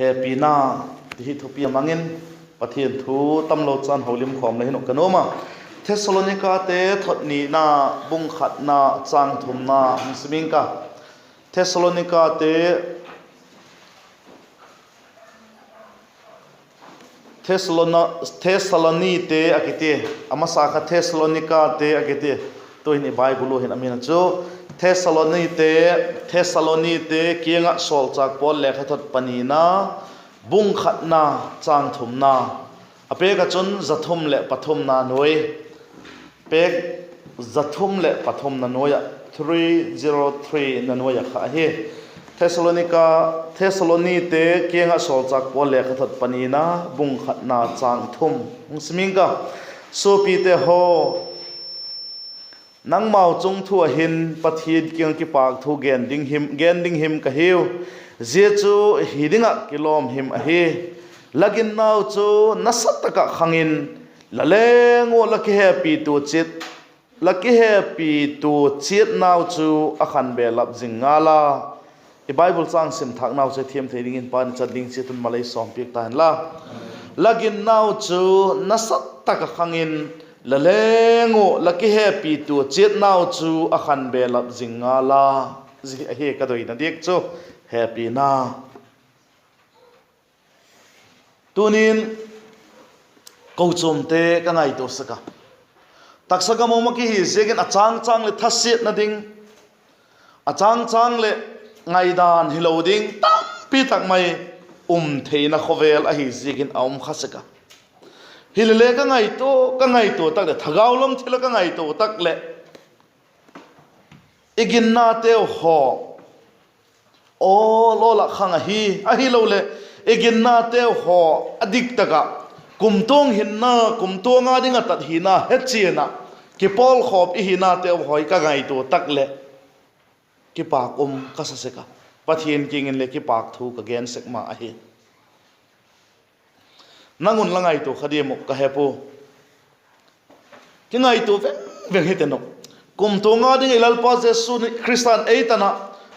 happy na ti thu pi mangin pathian thu tamlo chan holim khom le hinok kanoma Thessalonica te thotni na bung khat na chang thum na muslimin ka Thessalonica te Thessaloni te akite amasa kha Thessalonica te akite to in Bible hin amina chu Thessaloni te kianga sol chak pol le khathot panina bung khat na chang thum na ape ka chun zathum le pathum na noi pek zathum le pathum na noya 303 na noya kha he Thessaloni te kianga sol chak pol le khathot panina bung khat na chang thum musminga so pi te ho nang mau chung thu hin pathid kyang ki pak thu gen ding him ka hiu je chu hidinga kilom him a hi lagin nau chu nasataka khangin lalengo laki happy to chit nau chu akhan be lap jingala i Bible chang sim thak nau che thiam theiring in pan chadling che tun malai som pik tan la lagin nau chu nasataka khangin lalengo laki happy to chit now chu akhan be lap jingala ji a he ka doi na dek chu happy na tunin ko chom te ka ngai to saka taksaka mo maki hi segin achang le thasit na ding achang le ngai dan hiloding tam pi tak mai theina khovel a hi segin aum khasaka hilele ka ngai to tak le thagaulom thila ka ngai to tak le iginna te ho o lo la khanga hi a hi lo le iginna te ho adik taka kumtong hinna kumtonga dinga tat hina hechina ki pol khop i hina te hoi ka ngai to tak le ki pa kum ka sa se ka pathian kingin le ki pak thu ka gen sekma a hi nangun langai to khademo ka hepo kingai to ve hiteno kum to nga ding ilal pa jesu christian eitana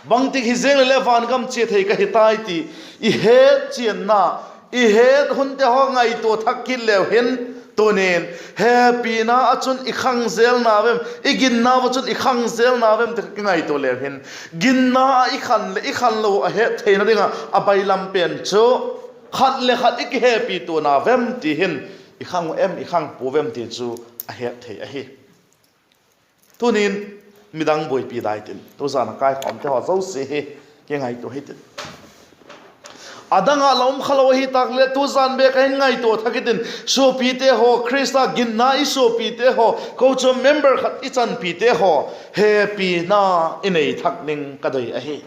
bangti hizeng le van gam che thei ka hitai ti I he chien na I he hunte ho ngai to thakil le hen tonen happy na achun I khang zel na vem igin na wachun I khang zel na vem ngai to le hen gin na I khan lo a he thei na dinga abai lam pen cho khat le khat ik happy to na vem ti hin I khang pu vem ti chu a he thei a hi tunin midang boi pi dai tin to zana kai khom te ho zo se he ke ngai to hitin adanga lom khalo hi tak le tu zan be kai ngai to thakitin so pi te ho krista ginna I so pi te ho ko cho member khat I chan pi te ho happy na inei thakning kadai a hi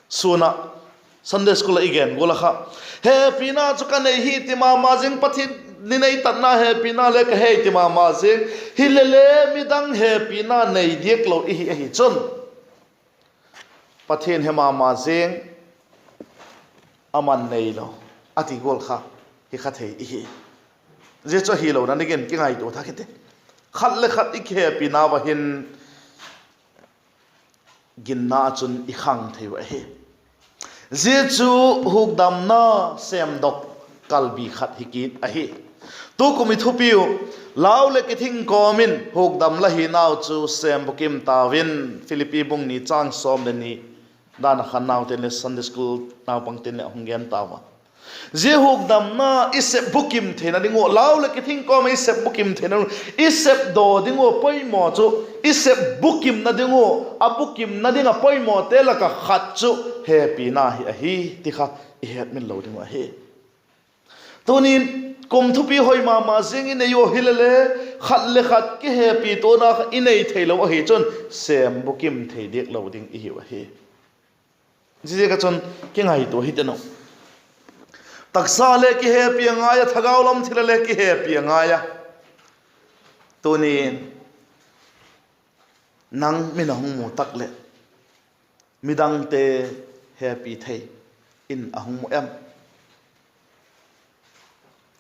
suna Sunday school again gola kha happy na chukanei hi tima majing pathit ninei tatna happy na le ka hei tima majing hilele midang happy na nei diek lo hi chon pathin hema majing aman nei lo ati gol kha hi khathei hi je cho hi lo na again ki ngai to thakite khat le khat ik happy na wa hin ginna chun I khang thei wa hi Jesu hugdam na sem dok kalbi khat hikit ahi tu kumi thupiu law le kithing komin hugdam la hi naw chu sem bukim tawin Philippi bung ni chang som le ni dana khan naw te le Sunday school naw pang ten le honggen tawa je hugdam na isep bukim thena dingo law le kithing kom isep bukim thena isep do dingo poimo chu isep bukim na dingo abukim na dinga poimo te la ka khat chu happy na hi tikha I het min lo dingo hi tunin kum thupi hoi ma jing in yo hilele khat le khat ki happy to na inei theilo hi chon sem bukim thei dek lo ding I hiwa hi ji ka chon ki ngai to hi teno taksa le ki happy ngaya thagaulam thilale ki happy ngaya tunin nang minang mu takle midang te happy thei in ahung em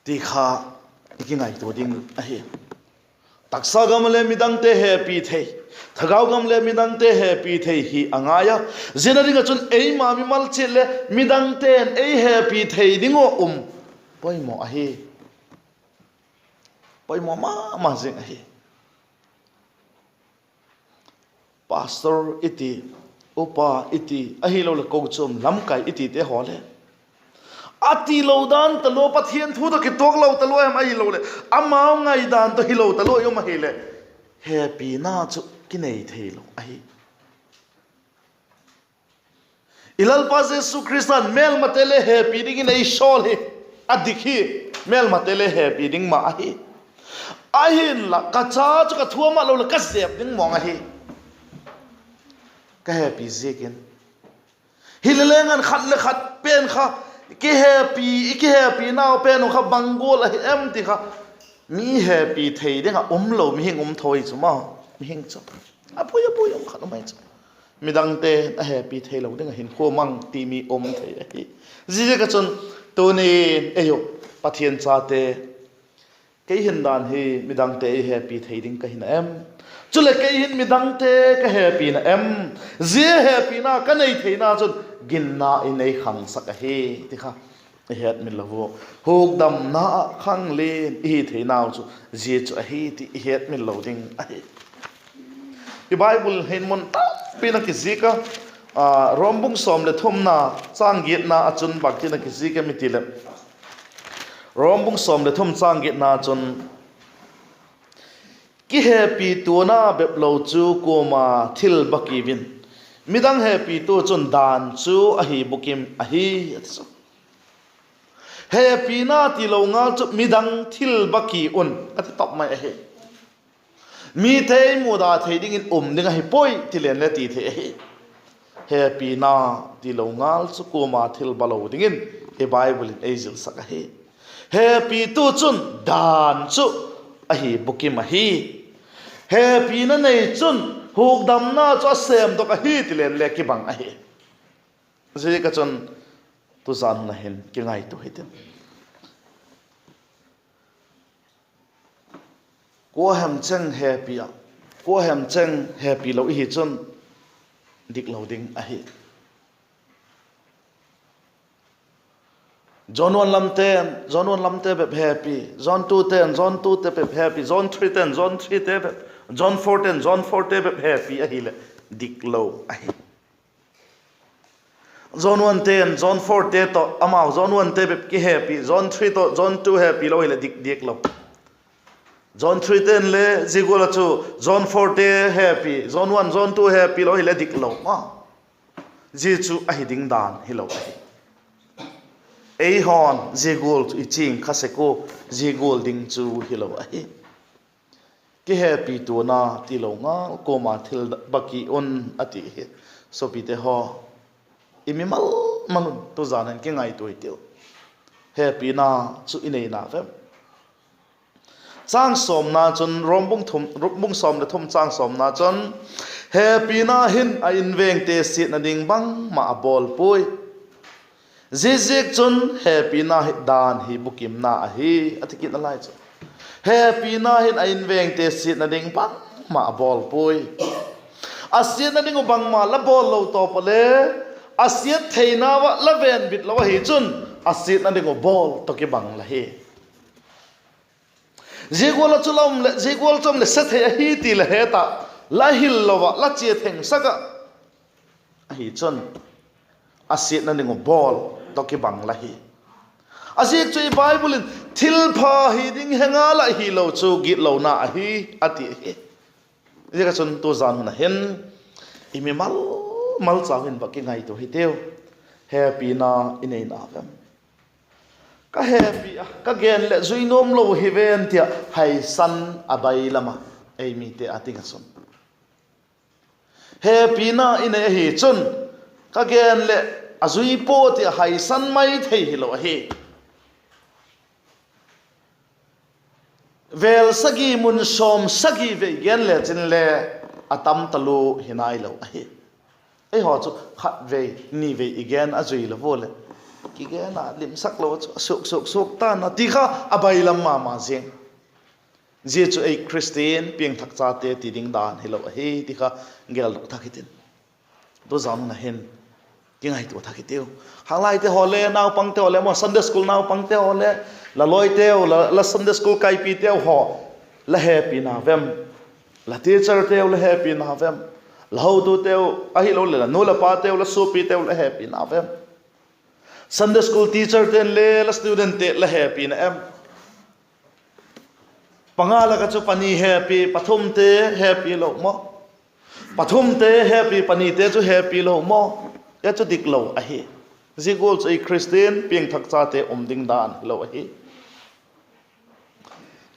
ti kha ki ngai to ding a hi taksa gam le midang te happy thei thagau gam le midang te happy thei hi angaya zenari ga chun ei ma mi mal che le midang ten ei happy thei dingo poimo a hi poimo ma jing a hi pastor iti upa iti ahi lo le ko chum lam kai iti te hole ati lo dan ta lo pathian thu to ki tok lo ta lo em ai lo le amao ngai dan to hi lo ta lo yo ma hi le happy na chu ki nei thei lo ai ilal pa jesu christian mel matele happy ding nei shol he adikhi mel matele happy ding ma ai ahin la ka cha chu ka thua ma lo le ka sep ding mong ai ka happy zekin hilelengan khat le khat pen kha ki happy now pen kha bangol em ti kha mi happy thei de kha lo mi hing thoi chu ma mi hing chu apuy kha mai chu mi dang te a happy thei lo de hin kho mang ti mi thei hi ji ka chon to ni eyo pathian cha te ke hin dan hi mi dang te happy thei ding ka hin em chule ke hin mi dang te ka happy na em je happy na ka nei thei na chun gin na in ei khang sak a he ti kha het mi lo hok dam na khang len i thei naw chu je chu a he ti het mi lo ding a he i bible hin mon ta pina ki zika rombung som le thom na chang git na achun bak ti na ki zika mi ti le rombung som le thom chang git na chun ki happy tu na bep lo chu ko ma thil baki bin midang happy tu chun dan chu a hi bukim a hi happy na ti lo nga chu midang thil baki ati top mai a hi mi thei mu da thei ding in ding a hi poi ti len le ti the hi happy na ti lo nga chu ko ma thil balo ding in e bible in azil sak a hi happy tu chun dan chu a hi bukim a hi happy na nei chun huk dam na cho sem to ka hi ti len le ki bang a hi je ka chon tu zan na hen ki ngai tu hitin ko hem cheng happy a ko hem cheng happy lo hi chun dik lo ding a hi John 1 lamte be happy John 2:10 John 2 be happy John 3:10 John 3 be John 4:10 John 4 be happy a hi le dik lo a hi John 1:10 John 4 to amao John 1 be ki happy John 3 to John 2 happy lo le dik lo John 3:10 le zigola chu John 4 happy John 1 John 2 happy lo le dik lo ma ji chu a hi ding dan hi lo a hi ei hon zigol i ching khaseko zigol ding chu hi lo a hi ki happy tu na ti lo nga ko ma thil baki ati hi so pi te ho imi mal manun to zanan ki ngai tu itil happy na chu inei na fem chang som na chun rombung som le thum chang som na chun happy na hin a inveng te sit na ding bang ma bol pui zizik chun happy na dan hi bukim na a hi atikin alai chu happy na hin a inveng te sit na ding bang ma bol pui asiat na ding bang ma la bol lo to pale asiat theina wa la ven bit lo hi chun asiat na ding bol to ki bang la hi jigol chulom le jigol chom le sa the hi ti la he ta la hil lo wa la che theng saka hi chun asiat na ding bol to ki bang la hi asik chui bible thil pha hi ding henga la hi lo chu git lo na hi ati hi je ka chun to zan na hen imi mal chawin ba ki ngai to hi teu happy na inei na gam ka happy ka gen le zui nom lo hi ven tia hai san abai lama ei mi te atinga son happy na inei hi chun ka gen le azui po ti hai san mai thei hi lo hi vel sagi mun som sagi ve gen le chin le atam talu hinai lo hi ei ho chu khat ve ni ve igen azui lo vole ki gen na lim sak lo chu suk ta na ti kha abai lam ma jeng je chu ei Christian piang thak cha te ti ding dan hello he ti kha ngel luk thakitin to zam na hen king ai to thakiteu hanglai te hole naw pang te hole mo Sunday school naw pang te hole la loi te la Sunday school kai pi te ho la happy na vem la teacher te la happy na vem la ho tu te a hi lo le la no la pa te la su pi te la happy na vem Sunday school teacher te le la student te la happy na em pangala ka chu pani happy pathum te happy lo mo pathum te happy pani te chu happy lo mo ya chu dik lo a hi zigol chu Christian piang thak cha te ding dan lo a hi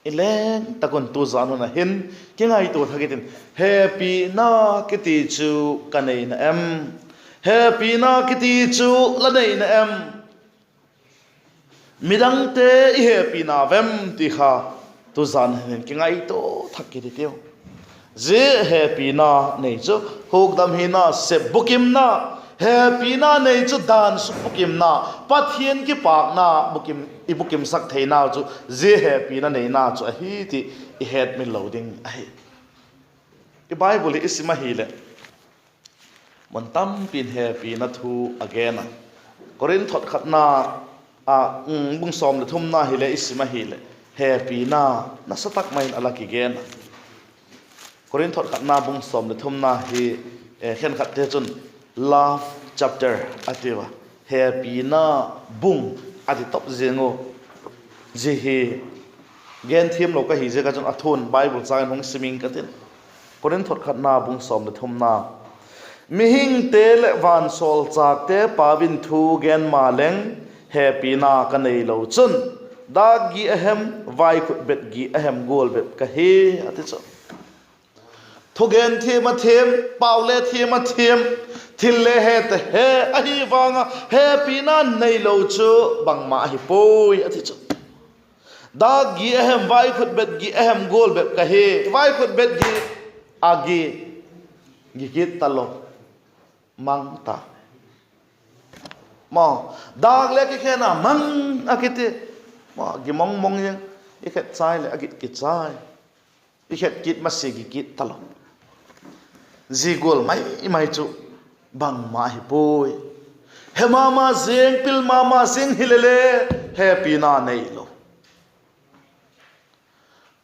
ileng takon tu zanu na hin kingai tu thakitin happy na kiti chu kanei na em happy na kiti chu la nei na em midang te happy na vem ti kha tu zan hin kingai to thakiri teu je happy na nei chu hokdam hi na se bukim na happy na nei chu dan su bukim na pathian ki pak na bukim i bukim sak thei na chu je happy na nei na chu hi ti I het min loading ai I Bible is ma hi le mon tam pin happy na thu again korin thot khat na a bung som le thum na hi le is ma hi le happy na satak main alaki gen korin thot khat na bung som le thum na hi khen khat te chun love chapter atiwa happy na bung ati top zengo je hi gen thim lo ka hi je ka chun athun Bible chang hong siming ka tin korin thot khat na bung som le thum na mi hing te le van sol chak te pawin thu gen ma leng happy na ka nei lo chun da gi ahem vai khut bet gi ahem gol bet ka he ati chu thugen thema them paule thema them thil le he te he ahi wanga happy na nei lo chu bangma hi poi ati chu da gi ahem vai khut bet gi ahem gol bet ka he vai khut bet gi agi gi kit talo mang ta mo dag le ki khena mang akite mo gi mong mong yang I khet chai le agit ki chai I khet kit ma se gi kit talo zigol mai chu bang ma hi poi he mama zeng pil mama zeng hilele happy na nei lo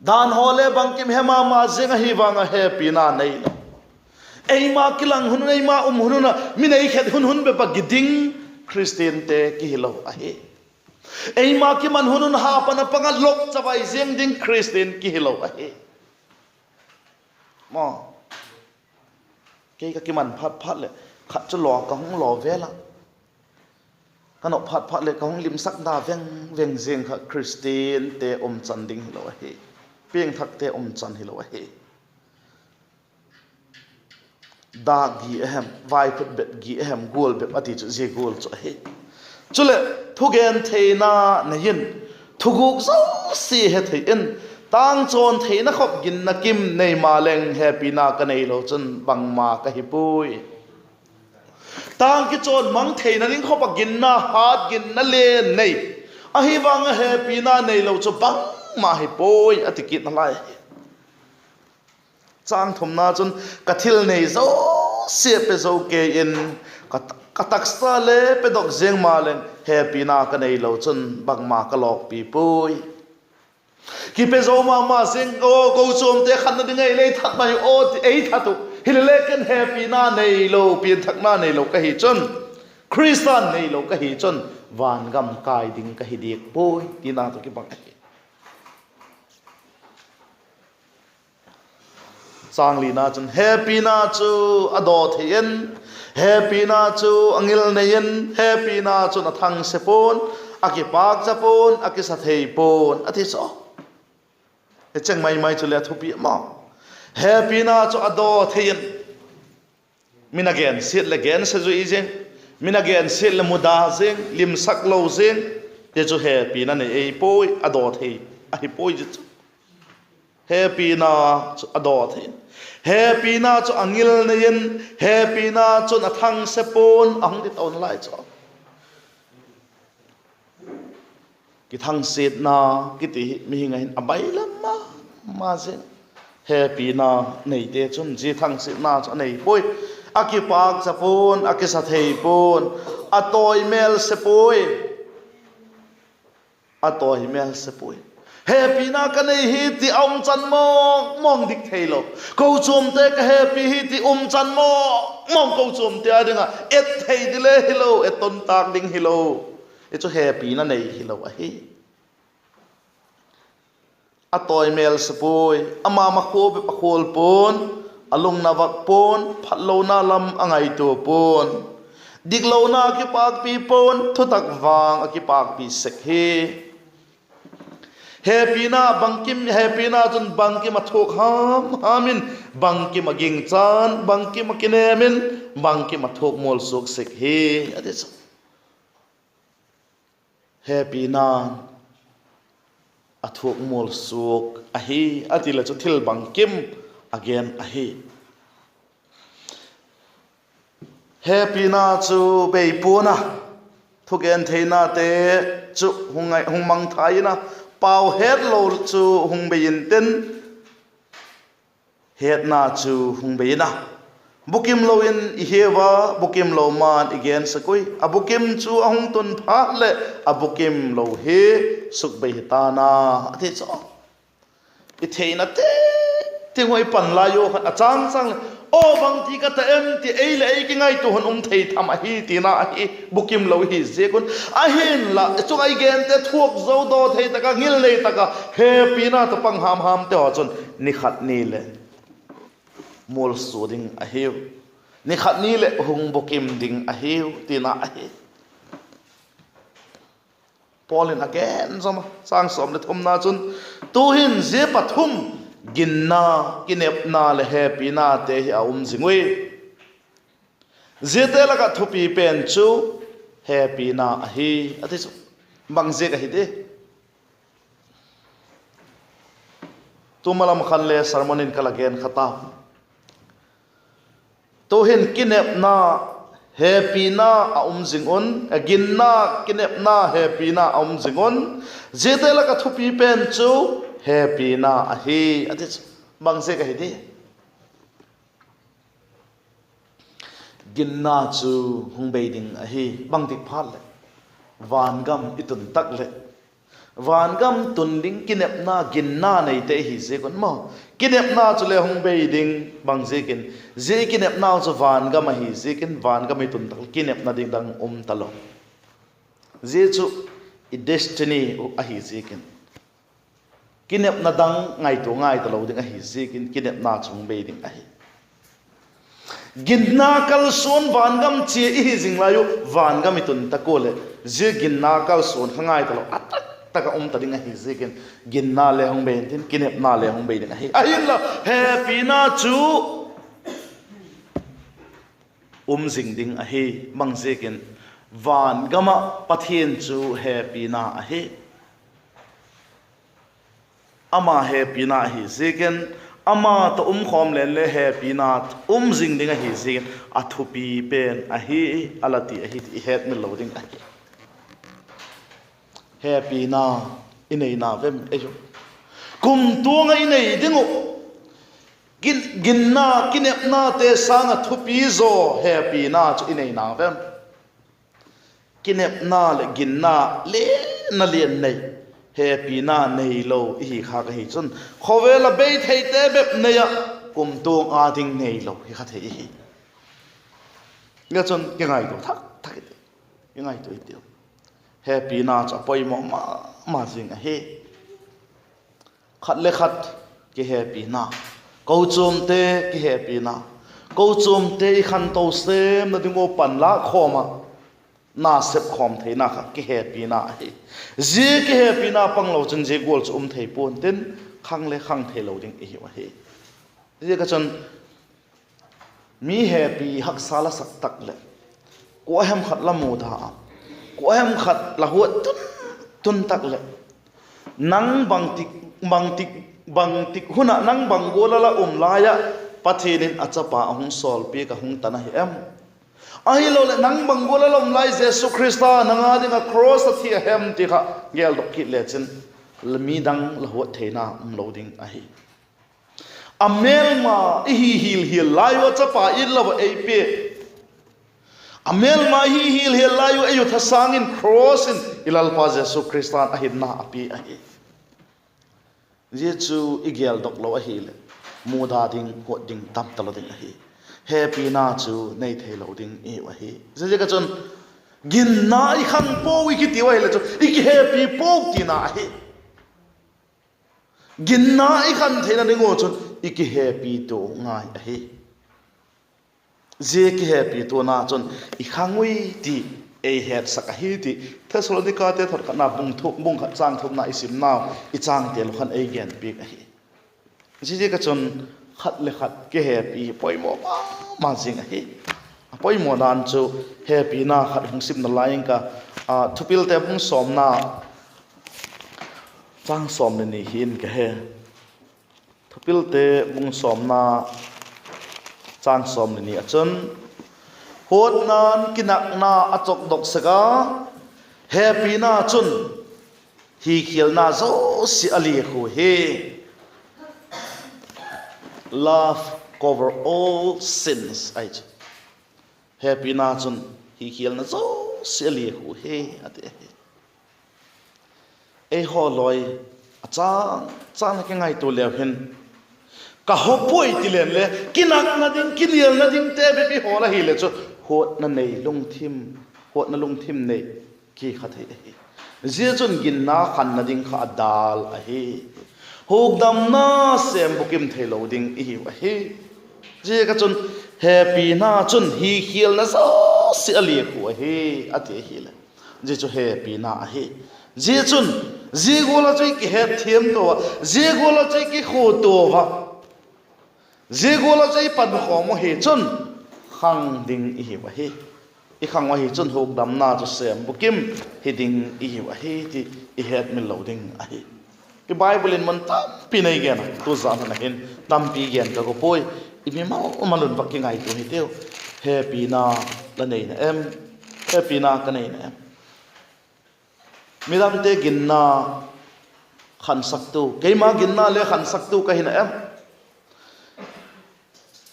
dan hole bang kim he mama zeng hi wanga happy na nei lo ei ma kilang hun ei ma hununa minai khet hun be pa giding Christian te ki hilo ahe ei ma ki man hunun ha pana panga lok chawai zeng ding Christian ki hilo ahe mo ke ka ki man phat le khat chu lo ka hong lo vela kana phat le ka hong lim sak da veng zeng kha Christian te chan ding hilo ahe pieng thak te chan hilo ahe da gi ahem vai khut bet gi ahem gol bet ati chu je gol chu he chule thugen theina na yin thuguk zo si he thein tang chon theina khop gin na kim nei ma leng happy na ka nei lo chun bang ma ka hi pui tang ki chon mang theina ning khop gin na hat gin na le nei a hi wang happy na nei lo chu bang ma hi pui ati kit na lai chang thum na chun kathil nei zo se pe zo ke in katak sta le pe dok zeng ma len happy na ka nei lo chun bang ma ka lok pi pui ki pe zo ma zeng go chom te khan na dingai le thak mai o ei thatu hilele ken happy na nei lo pi thak na nei lo ka hi chun Christian nei lo ka hi chun van gam kai ding ka hi dik pui ti na to ki bang sang li na chun happy na chu ado thein happy na chu angil nein happy na chu na thang sepon aki pak japon aki sa thei pon ati so e cheng mai chu le thupi ma happy na chu ado thein min again sit le again se ju ijeng min again sit le muda jeng lim sak lo jeng te chu happy na nei ei poi ado thei a hi poi ju happy na chu ado thein happy na chu angil nein happy na chu na thang sepon ang dit on lai chu ki thang set na ki ti mi hinga hin abai lama ma je happy na nei te chun ji thang si na cha nei poi aki pak cha pon aki sa thei pon atoi mel se poi atoi mel se poi happy na ka nei hi ti om chan mong dik thei lo ko chum te ka happy hi ti chan mong ko chum te adinga et thei dile hello et ton tak ding hello e chu happy na nei hello a hi atoi mel se poi ama ma kho be pa khol pon alung na vak pon phatlo na lam angai to pon diklo na ki pak pi pon thutak wang aki pak pi sek he happy na chun bangkim athok hamin bangkim aging chan bangkim akinemin bangkim athok mol sok sek he ade so happy na athok mol sok ahi atila chu thil bangkim again ahi happy na chu bei puna thugen theina te chu hungai hungmang thaina pau het lo chu hungbein ten het na chu hungbeina bukim lo in ihewa bukim lo man again sakoi abukim chu ahung tun pha le abukim lo he suk bei ta na ate cho I theina te ngoi pan la yo khan achang sang o bang ti ka ta em ti ei le ei ki ngai tu hon thei tham a hi ti na hi bukim lo hi je kun a hin la chu ai gen te thuak zo do thei ta ka ngil nei ta ka happy na to pang ham te ho chon ni khat ni le mol so ding a hi ni khat ni le hung bukim ding a hi ti na a hi Paulin again zama sang som le thum na chun tu hin je pathum ginna kinep na le happy na te hi aum jingwe je te la ka thupi pen chu happy na hi ati chu bang je ka hi de tumalam khan le sermonin kala gen khata to hin kinep na happy na aum jingon ginna kinep na happy na aum jingon je te la ka thupi pen chu happy na ahi ati bang se ka hidi ginna chu hungbei ding ahi bang dik phat le van gam itun tak le van gam tun ding kinep na ginna nei te hi je kon mo kinep na chu le hungbei ding bang je kin je kinep na chu van gam hi je kin van gam itun tak kinep na ding dang talo je chu I destiny ahi je kin kinep na dang ngai talo ding a hi zikin kinep na chung be ding a hi ginna kal son van gam che I jing la yo van gam itun takole je ginna kal son khangai talo atak taka ta ding a hi zikin ginna le hong be tin kinep na le hong be ding a hi ahin la happy na chu jing ding a hi mang zikin van gama pathian chu happy na a hi ama happy na hi ziken ama to khom len le happy na jing ding a hi ziken athupi pen a hi alati a hi het mi lo ding a hi happy na inei na vem ejo kum tu nga inei dingu ginna kinep na te sang athupi zo happy na chu inei na vem kinep na le ginna le na lien nei happy na nei lo hi kha ka hi chun khowela be thei te bep nei ya kum tong a ding nei lo hi kha thei hi nga chun ke ngai do thak thak ke ngai to itiu happy na cha poi mo ma jing a he khat le khat ke happy na ko chum te ke happy na ko chum te khan to sem na ding o pan la khoma na sep khom thei na kha ke happy na hi je ke happy na panglo chen je gol chu thei pon ten khang le khang thei lo ding hi wa hi je ka chon mi happy hak sala sak tak le ko hem khat la mu da ko hem khat la hu tun tak le nang bang tik huna nang bang gola la la ya pathelin achapa ahung sol pe ka hung tana hi em ai lo le nang bangola lom lai Jesus Christa nanga dinga cross the hem ti kha gel dok ki le chen mi dang la huat theina loading a hi amel ma hi hil lai wa chapa in la ei pe amel ma hi hil lai wa ayu thasangin cross in ilal pa jesu christian a hin na api a hi jesu igel dok lo a hi le mu da ding ho ding tam talo ding a hi happy na chu nei thei lo ding e wa hi je ka chon gin na I khang po wi ki ti wa le chu I ki happy po ti na hi gin na I khan thei na ding o chon I ki happy to ngai a hi je ki happy to na chon I khang wi ti e het sak a hi ti thesalonika te thot na bung thuk bung kha chang thum na isim na I chang te lo khan e gen pi a hi je ka chon khat le khat ke happy poimo ma jing a hi poimo nan chu happy na khat hung sim na laing ka thupil te bung som na chang som ni hin ka he thupil te bung som na chang som ni achon hot nan kinak na achok dok saka happy na chun hi khial na zo si ali khu he love cover all sins ai happy na chun hi khial na zo si ali khu he ate e ho loi achang ke ngai to le hen ka ho poi ti len le kinak na ding kilial na ding te be bi ho la hi le chu hot na nei lung thim nei ki kha thei je chun gin na khan na ding kha dal a hi hok dam na sem bukim thei lo ding I wa hi je ka chun happy na chun hi khial na so si ali khu hi ate hi le je chu happy na a hi je chun je gola choi ki he thiam to je gola choi ki kho to wa je gola choi pan kho mo he chun khang ding I wa hi I khang wa hi chun hok dam na chu sem bukim hi ding I wa hi ti I het min lo ding a hi cái Bible in man tam pi nei gen tu za na hin tam pi gen ka ko poi I mi ma lun vak ki ngai tu hi teu happy na la nei na em happy na ka nei na em mi dam te gin na khan sak tu ke ma gin na le khan sak tu ka hin em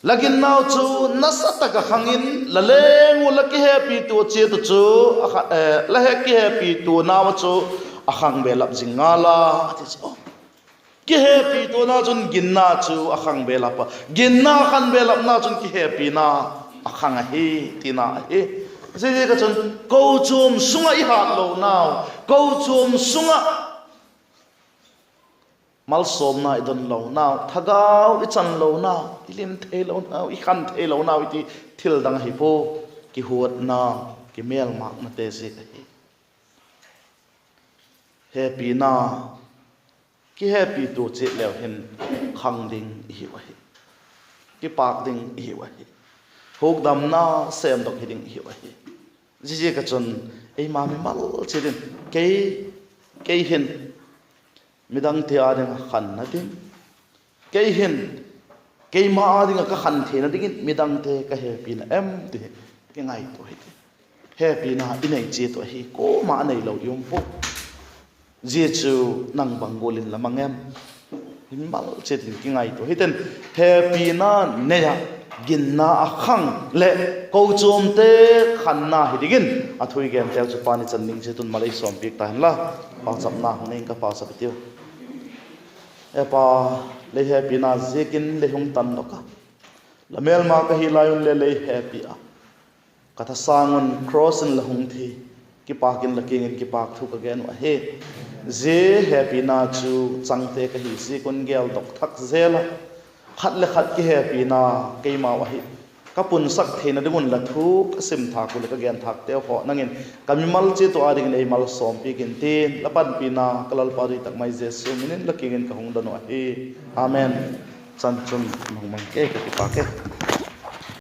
lagin naw chu nasata ka khangin la leng la ki happy tu che tu chu la he ki happy tu naw chu akhang be lap jingala ki happy to na chun ginna chu akhang be lap ginna khan be lap na chun ki happy na akhang a hi tina he je ka chun ko chum sunga I hat lo naw ko chum sunga mal som na idon lo naw thagau I chan lo naw ilim the lo naw I khan the lo naw ti thil dang hi po ki huat na ki mel mak na te se happy na ki happy to che leo hen khang ding hi wa hi ki pak ding hi wa hi hok dam na sem dok ding hi wa hi ji ka chon ei ma mi mal che din ke hen midang the a ding khan na ding ke hen ke ma a ding ka khan the na ding midang te ka happy na em te ke ngai to hi happy na inai che to hi ko ma nei lo yum po Jesu nang bangolin lamang em himbal chetin ki ngai to hiten happy na ne ya gin na akhang le ko chom te khan na hidigin athui gen tel chu pani channing che tun malai som pik ta la pa chap na hne ka pa sa pitiu e pa le happy na zekin le hung tan no ka la mel ma ka hi layun le happy a ka tha sangon cross in la hung thi ki pa kin la king ki pa thu ka gen wa he je happy na chu changte ka hi si kun gel dok thak zela khat le khat ki happy na ke ma wa hi ka pun sak theina dingun la thu ka sim tha ku le ka gen thak te ho nangin kamimal che to ading nei mal som pi kin tin la pan pi na kalal pari tak mai jesu minin la king ka hong don wa hi amen chan chun mong mang ke ka ki pa ke